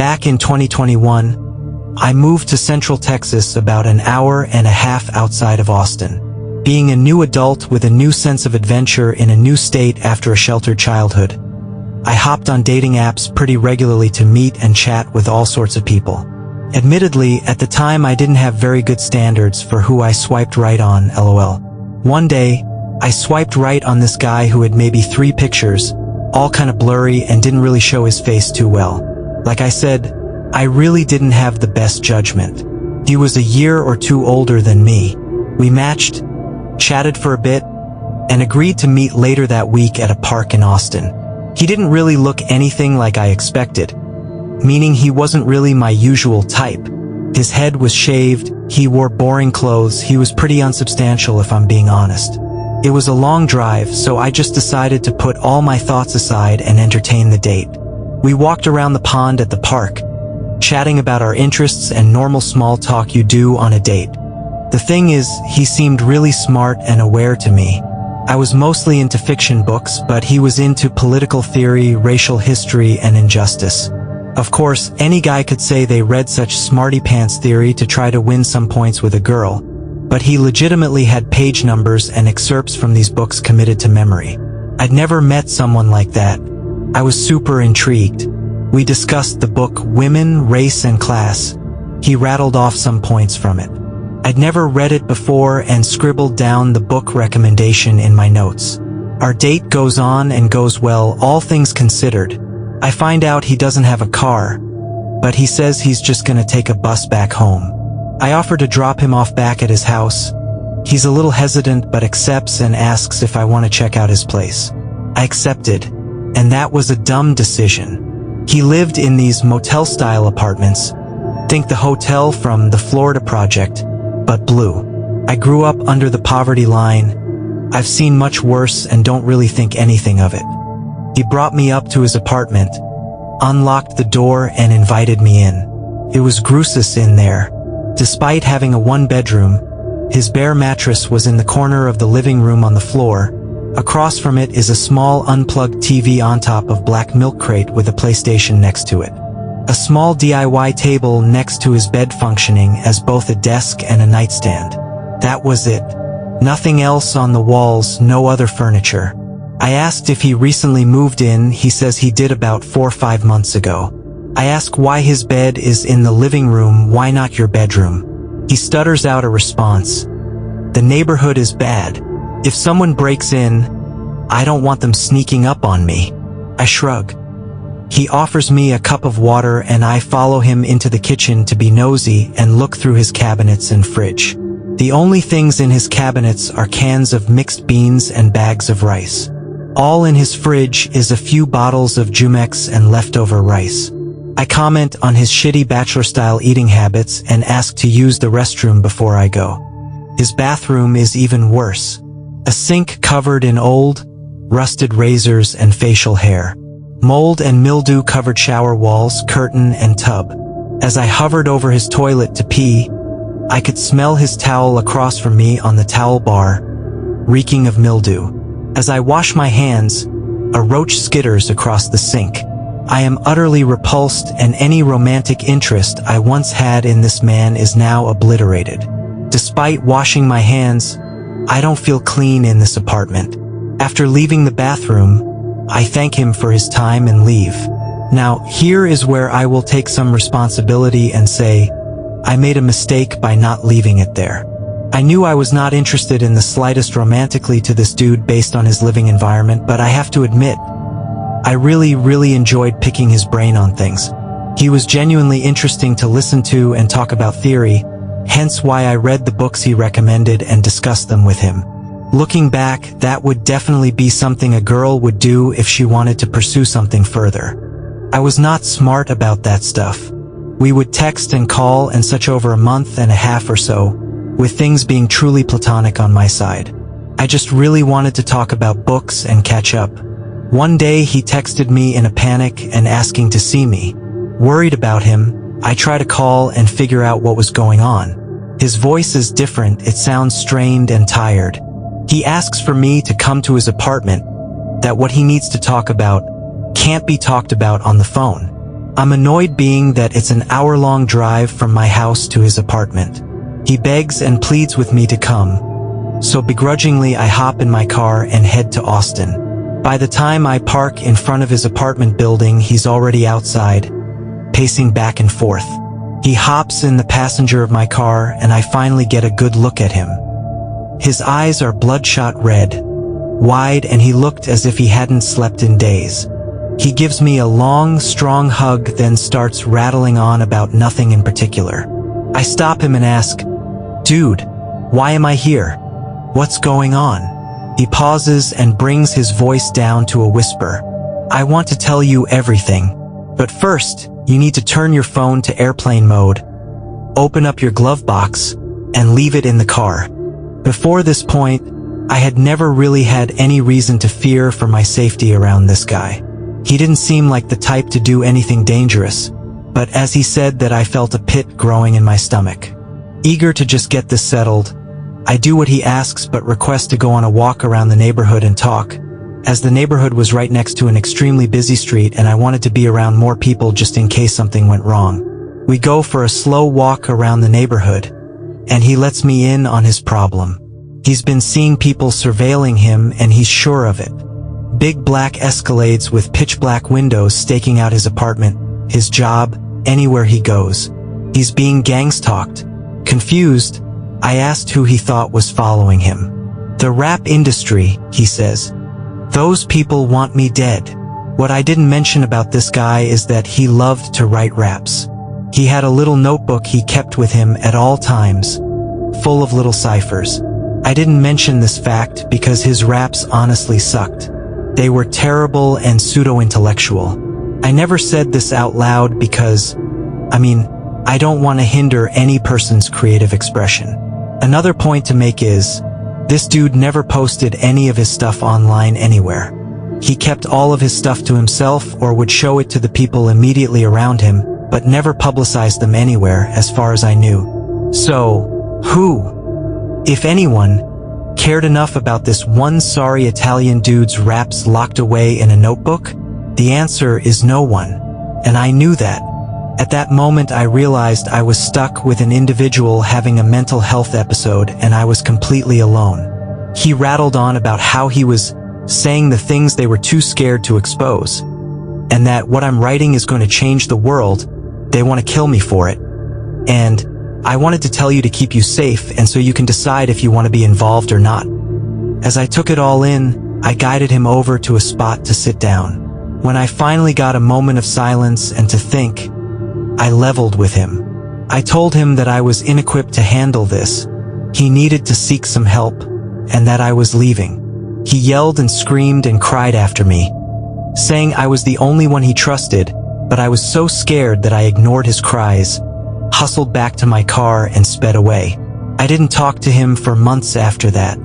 Back in 2021, I moved to Central Texas about an hour and a half outside of Austin. Being a new adult with a new sense of adventure in a new state after a sheltered childhood, I hopped on dating apps pretty regularly to meet and chat with all sorts of people. Admittedly, at the time I didn't have very good standards for who I swiped right on, lol. One day, I swiped right on this guy who had maybe 3 pictures, all kind of blurry and didn't really show his face too well. Like I said, I really didn't have the best judgment. He was a year or 2 older than me. We matched, chatted for a bit, and agreed to meet later that week at a park in Austin. He didn't really look anything like I expected, meaning he wasn't really my usual type. His head was shaved, he wore boring clothes, he was pretty unsubstantial if I'm being honest. It was a long drive, so I just decided to put all my thoughts aside and entertain the date. We walked around the pond at the park, chatting about our interests and normal small talk you do on a date. The thing is, he seemed really smart and aware to me. I was mostly into fiction books, but he was into political theory, racial history, and injustice. Of course, any guy could say they read such smarty-pants theory to try to win some points with a girl, but he legitimately had page numbers and excerpts from these books committed to memory. I'd never met someone like that. I was super intrigued. We discussed the book Women, Race, and Class. He rattled off some points from it. I'd never read it before and scribbled down the book recommendation in my notes. Our date goes on and goes well, all things considered. I find out he doesn't have a car, but he says he's just gonna take a bus back home. I offer to drop him off back at his house. He's a little hesitant but accepts and asks if I want to check out his place. I accepted, and that was a dumb decision. He lived in these motel-style apartments. Think the hotel from the Florida Project, but blue. I grew up under the poverty line. I've seen much worse and don't really think anything of it. He brought me up to his apartment, unlocked the door and invited me in. It was gruesome in there. Despite having a 1-bedroom, his bare mattress was in the corner of the living room on the floor. Across from it is a small unplugged TV on top of black milk crate with a PlayStation next to it. A small DIY table next to his bed functioning as both a desk and a nightstand. That was it. Nothing else on the walls, no other furniture. I asked if he recently moved in. He says he did about 4 or 5 months ago. I ask why his bed is in the living room, why not your bedroom? He stutters out a response. The neighborhood is bad. If someone breaks in, I don't want them sneaking up on me. I shrug. He offers me a cup of water and I follow him into the kitchen to be nosy and look through his cabinets and fridge. The only things in his cabinets are cans of mixed beans and bags of rice. All in his fridge is a few bottles of Jumex and leftover rice. I comment on his shitty bachelor-style eating habits and ask to use the restroom before I go. His bathroom is even worse. A sink covered in old, rusted razors and facial hair. Mold and mildew covered shower walls, curtain, and tub. As I hovered over his toilet to pee, I could smell his towel across from me on the towel bar, reeking of mildew. As I wash my hands, a roach skitters across the sink. I am utterly repulsed and any romantic interest I once had in this man is now obliterated. Despite washing my hands, I don't feel clean in this apartment. After leaving the bathroom, I thank him for his time and leave. Now, here is where I will take some responsibility and say, I made a mistake by not leaving it there. I knew I was not interested in the slightest romantically to this dude based on his living environment, but I have to admit, I really enjoyed picking his brain on things. He was genuinely interesting to listen to and talk about theory, hence why I read the books he recommended and discussed them with him. Looking back, that would definitely be something a girl would do if she wanted to pursue something further. I was not smart about that stuff. We would text and call and such over a month and a half or so, with things being truly platonic on my side. I just really wanted to talk about books and catch up. One day he texted me in a panic and asking to see me. Worried about him, I try to call and figure out what was going on. His voice is different, it sounds strained and tired. He asks for me to come to his apartment, that what he needs to talk about can't be talked about on the phone. I'm annoyed being that it's an hour-long drive from my house to his apartment. He begs and pleads with me to come, so begrudgingly I hop in my car and head to Austin. By the time I park in front of his apartment building, he's already outside, pacing back and forth. He hops in the passenger of my car and I finally get a good look at him. His eyes are bloodshot red, wide, and he looked as if he hadn't slept in days. He gives me a long, strong hug, then starts rattling on about nothing in particular. I stop him and ask, "Dude, why am I here? What's going on?" He pauses and brings his voice down to a whisper. "I want to tell you everything. But first, you need to turn your phone to airplane mode, open up your glove box, and leave it in the car." Before this point, I had never really had any reason to fear for my safety around this guy. He didn't seem like the type to do anything dangerous, but as he said that, I felt a pit growing in my stomach. Eager to just get this settled, I do what he asks but request to go on a walk around the neighborhood and talk, as the neighborhood was right next to an extremely busy street and I wanted to be around more people just in case something went wrong. We go for a slow walk around the neighborhood, and he lets me in on his problem. He's been seeing people surveilling him and he's sure of it. Big black Escalades with pitch black windows staking out his apartment, his job, anywhere he goes. He's being gang-stalked. Confused, I asked who he thought was following him. "The rap industry," he says. "Those people want me dead." What I didn't mention about this guy is that he loved to write raps. He had a little notebook he kept with him at all times, full of little ciphers. I didn't mention this fact because his raps honestly sucked. They were terrible and pseudo-intellectual. I never said this out loud because, I don't want to hinder any person's creative expression. Another point to make is, this dude never posted any of his stuff online anywhere. He kept all of his stuff to himself or would show it to the people immediately around him, but never publicized them anywhere as far as I knew. So, who, if anyone, cared enough about this one sorry Italian dude's raps locked away in a notebook? The answer is no one. And I knew that. At that moment I realized I was stuck with an individual having a mental health episode and I was completely alone. He rattled on about how he was saying the things they were too scared to expose, and that what I'm writing is going to change the world, they want to kill me for it, and I wanted to tell you to keep you safe and so you can decide if you want to be involved or not. As I took it all in, I guided him over to a spot to sit down. When I finally got a moment of silence and to think, I leveled with him. I told him that I was inequipped to handle this, he needed to seek some help, and that I was leaving. He yelled and screamed and cried after me, saying I was the only one he trusted, but I was so scared that I ignored his cries, hustled back to my car and sped away. I didn't talk to him for months after that.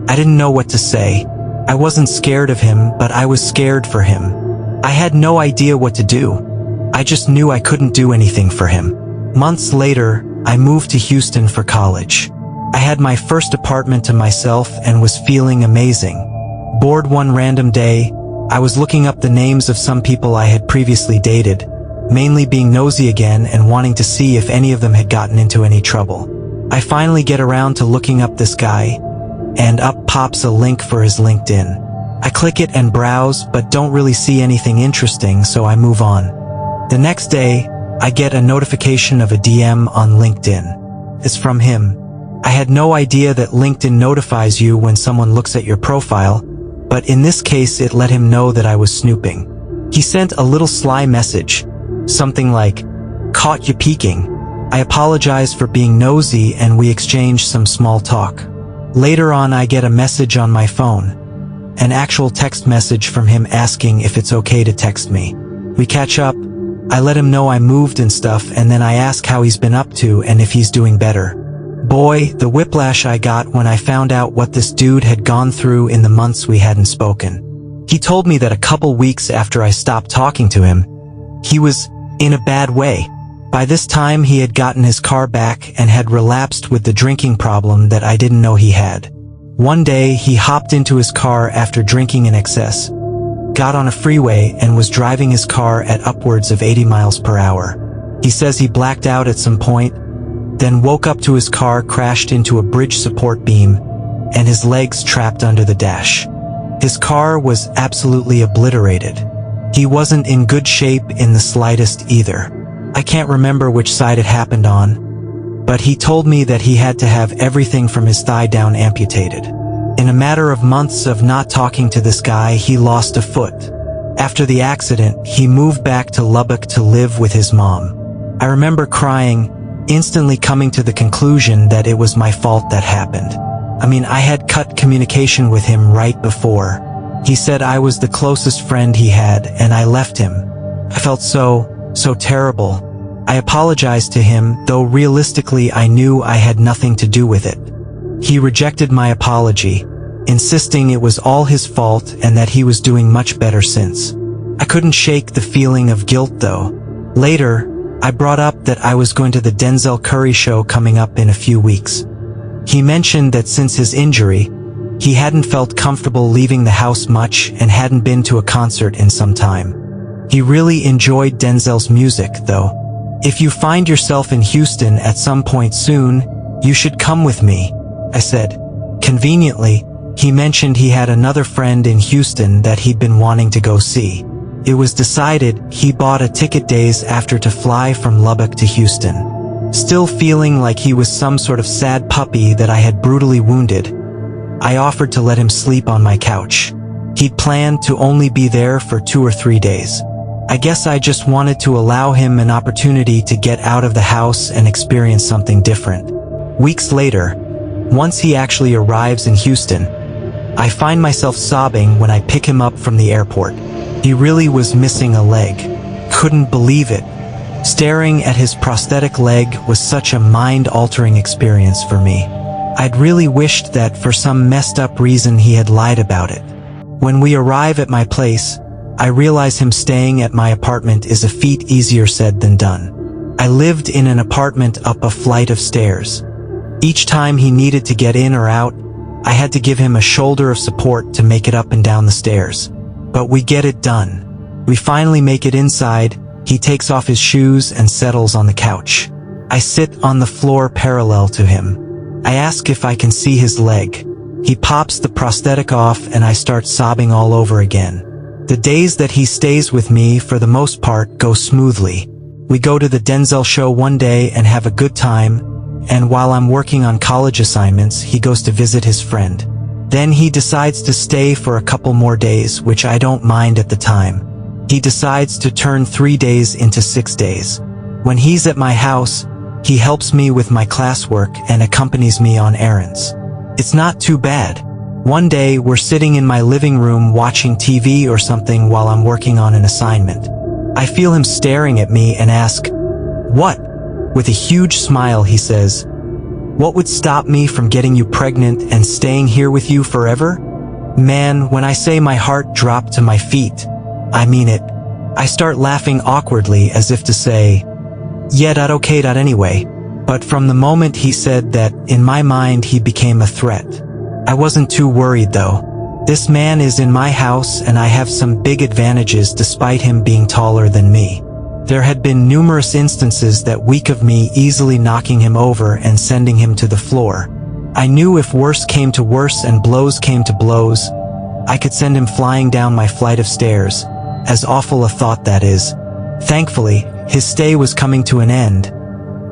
I didn't know what to say. I wasn't scared of him, but I was scared for him. I had no idea what to do. I just knew I couldn't do anything for him. Months later, I moved to Houston for college. I had my first apartment to myself and was feeling amazing. Bored one random day, I was looking up the names of some people I had previously dated, mainly being nosy again and wanting to see if any of them had gotten into any trouble. I finally get around to looking up this guy, and up pops a link for his LinkedIn. I click it and browse, but don't really see anything interesting, so I move on. The next day, I get a notification of a DM on LinkedIn. It's from him. I had no idea that LinkedIn notifies you when someone looks at your profile, but in this case it let him know that I was snooping. He sent a little sly message, something like, "Caught you peeking." I apologized for being nosy and we exchanged some small talk. Later on I get a message on my phone, an actual text message from him asking if it's okay to text me. We catch up, I let him know I moved and stuff, and then I ask how he's been up to and if he's doing better. Boy, the whiplash I got when I found out what this dude had gone through in the months we hadn't spoken. He told me that a couple weeks after I stopped talking to him, he was in a bad way. By this time he had gotten his car back and had relapsed with the drinking problem that I didn't know he had. One day he hopped into his car after drinking in excess, got on a freeway and was driving his car at upwards of 80 miles per hour. He says he blacked out at some point, then woke up to his car crashed into a bridge support beam, and his legs trapped under the dash. His car was absolutely obliterated. He wasn't in good shape in the slightest either. I can't remember which side it happened on, but he told me that he had to have everything from his thigh down amputated. In a matter of months of not talking to this guy, he lost a foot. After the accident, he moved back to Lubbock to live with his mom. I remember crying, instantly coming to the conclusion that it was my fault that happened. I mean, I had cut communication with him right before. He said I was the closest friend he had, and I left him. I felt so terrible. I apologized to him, though realistically I knew I had nothing to do with it. He rejected my apology, insisting it was all his fault and that he was doing much better since. I couldn't shake the feeling of guilt though. Later, I brought up that I was going to the Denzel Curry show coming up in a few weeks. He mentioned that since his injury, he hadn't felt comfortable leaving the house much and hadn't been to a concert in some time. He really enjoyed Denzel's music though. If you find yourself in Houston at some point soon, you should come with me, I said. Conveniently, he mentioned he had another friend in Houston that he'd been wanting to go see. It was decided he bought a ticket days after to fly from Lubbock to Houston. Still feeling like he was some sort of sad puppy that I had brutally wounded, I offered to let him sleep on my couch. He'd planned to only be there for 2 or 3 days. I guess I just wanted to allow him an opportunity to get out of the house and experience something different. Weeks later, once he actually arrives in Houston, I find myself sobbing when I pick him up from the airport. He really was missing a leg. Couldn't believe it. Staring at his prosthetic leg was such a mind-altering experience for me. I'd really wished that for some messed up reason he had lied about it. When we arrive at my place, I realize him staying at my apartment is a feat easier said than done. I lived in an apartment up a flight of stairs. Each time he needed to get in or out, I had to give him a shoulder of support to make it up and down the stairs. But we get it done. We finally make it inside. He takes off his shoes and settles on the couch. I sit on the floor parallel to him. I ask if I can see his leg. He pops the prosthetic off and I start sobbing all over again. The days that he stays with me, for the most part, go smoothly. We go to the Denzel show one day and have a good time, and while I'm working on college assignments, he goes to visit his friend. Then he decides to stay for a couple more days, which I don't mind at the time. He decides to turn 3 days into 6 days. When he's at my house, he helps me with my classwork and accompanies me on errands. It's not too bad. One day, we're sitting in my living room watching TV or something while I'm working on an assignment. I feel him staring at me and ask, "What?" With a huge smile, he says, "What would stop me from getting you pregnant and staying here with you forever?" Man, when I say my heart dropped to my feet, I mean it. I start laughing awkwardly as if to say, "Yeah, that okay, that anyway." But from the moment he said that, in my mind he became a threat. I wasn't too worried though. This man is in my house and I have some big advantages despite him being taller than me. There had been numerous instances that week of me easily knocking him over and sending him to the floor. I knew if worse came to worse and blows came to blows, I could send him flying down my flight of stairs, as awful a thought that is. Thankfully, his stay was coming to an end,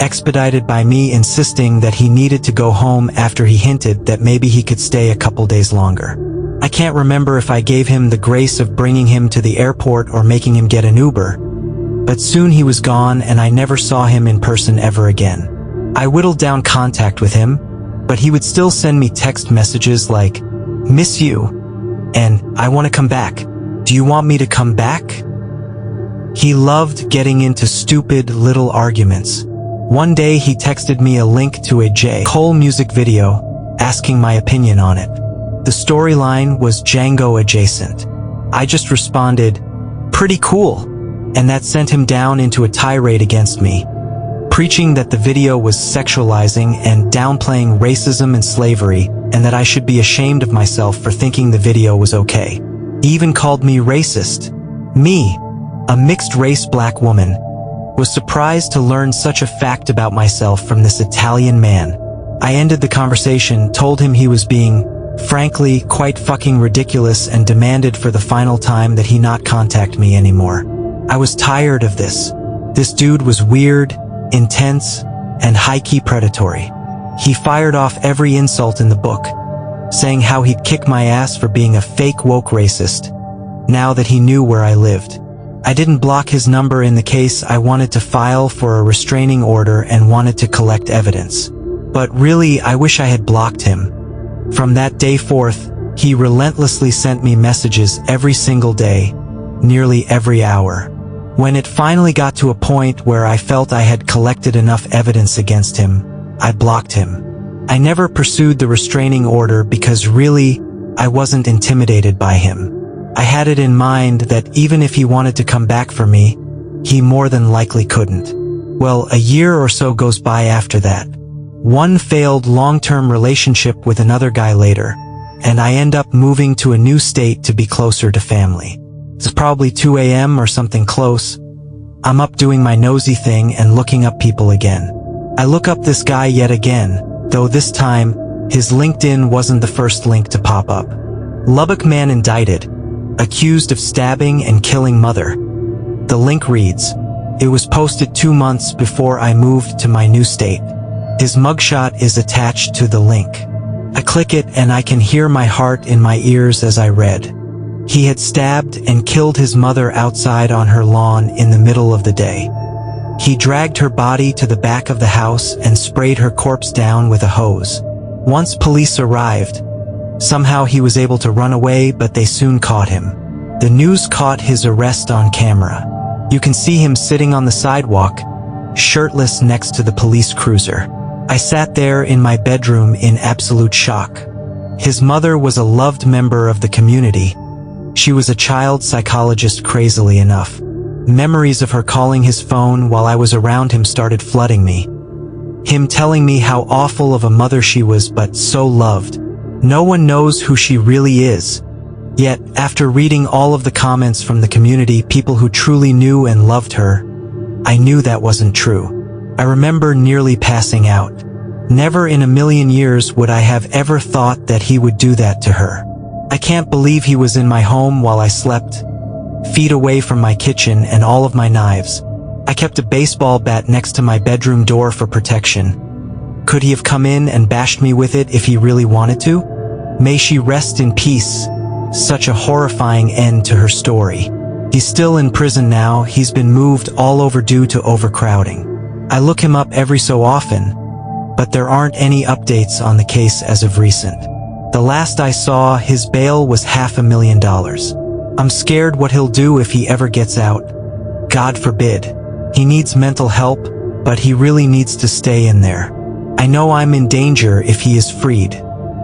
expedited by me insisting that he needed to go home after he hinted that maybe he could stay a couple days longer. I can't remember if I gave him the grace of bringing him to the airport or making him get an Uber, but soon he was gone and I never saw him in person ever again. I whittled down contact with him, but he would still send me text messages like, "Miss you," and "I want to come back. Do you want me to come back?" He loved getting into stupid little arguments. One day he texted me a link to a J. Cole music video, asking my opinion on it. The storyline was Django adjacent. I just responded, "Pretty cool," and that sent him down into a tirade against me, preaching that the video was sexualizing and downplaying racism and slavery, and that I should be ashamed of myself for thinking the video was okay. He even called me racist. Me, a mixed-race black woman, was surprised to learn such a fact about myself from this Italian man. I ended the conversation, told him he was being, frankly, quite fucking ridiculous, and demanded for the final time that he not contact me anymore. I was tired of this. This dude was weird, intense, and high-key predatory. He fired off every insult in the book, saying how he'd kick my ass for being a fake woke racist, now that he knew where I lived. I didn't block his number in the case I wanted to file for a restraining order and wanted to collect evidence. But really, I wish I had blocked him. From that day forth, he relentlessly sent me messages every single day, nearly every hour. When it finally got to a point where I felt I had collected enough evidence against him, I blocked him. I never pursued the restraining order because really, I wasn't intimidated by him. I had it in mind that even if he wanted to come back for me, he more than likely couldn't. Well, a year or so goes by after that. One failed long-term relationship with another guy later, and I end up moving to a new state to be closer to family. It's probably 2 a.m. or something close. I'm up doing my nosy thing and looking up people again. I look up this guy yet again, though this time, his LinkedIn wasn't the first link to pop up. Lubbock man indicted, accused of stabbing and killing mother. The link reads, it was posted 2 months before I moved to my new state. His mugshot is attached to the link. I click it and I can hear my heart in my ears as I read. He had stabbed and killed his mother outside on her lawn in the middle of the day. He dragged her body to the back of the house and sprayed her corpse down with a hose. Once police arrived, somehow he was able to run away, but they soon caught him. The news caught his arrest on camera. You can see him sitting on the sidewalk, shirtless next to the police cruiser. I sat there in my bedroom in absolute shock. His mother was a loved member of the community. She was a child psychologist, crazily enough. Memories of her calling his phone while I was around him started flooding me. Him telling me how awful of a mother she was, but so loved. No one knows who she really is. Yet, after reading all of the comments from the community, people who truly knew and loved her, I knew that wasn't true. I remember nearly passing out. Never in a million years would I have ever thought that he would do that to her. I can't believe he was in my home while I slept, feet away from my kitchen and all of my knives. I kept a baseball bat next to my bedroom door for protection. Could he have come in and bashed me with it if he really wanted to? May she rest in peace. Such a horrifying end to her story. He's still in prison now. He's been moved all over due to overcrowding. I look him up every so often, but there aren't any updates on the case as of recent. The last I saw, his bail was $500,000. I'm scared what he'll do if he ever gets out. God forbid. He needs mental help, but he really needs to stay in there. I know I'm in danger if he is freed.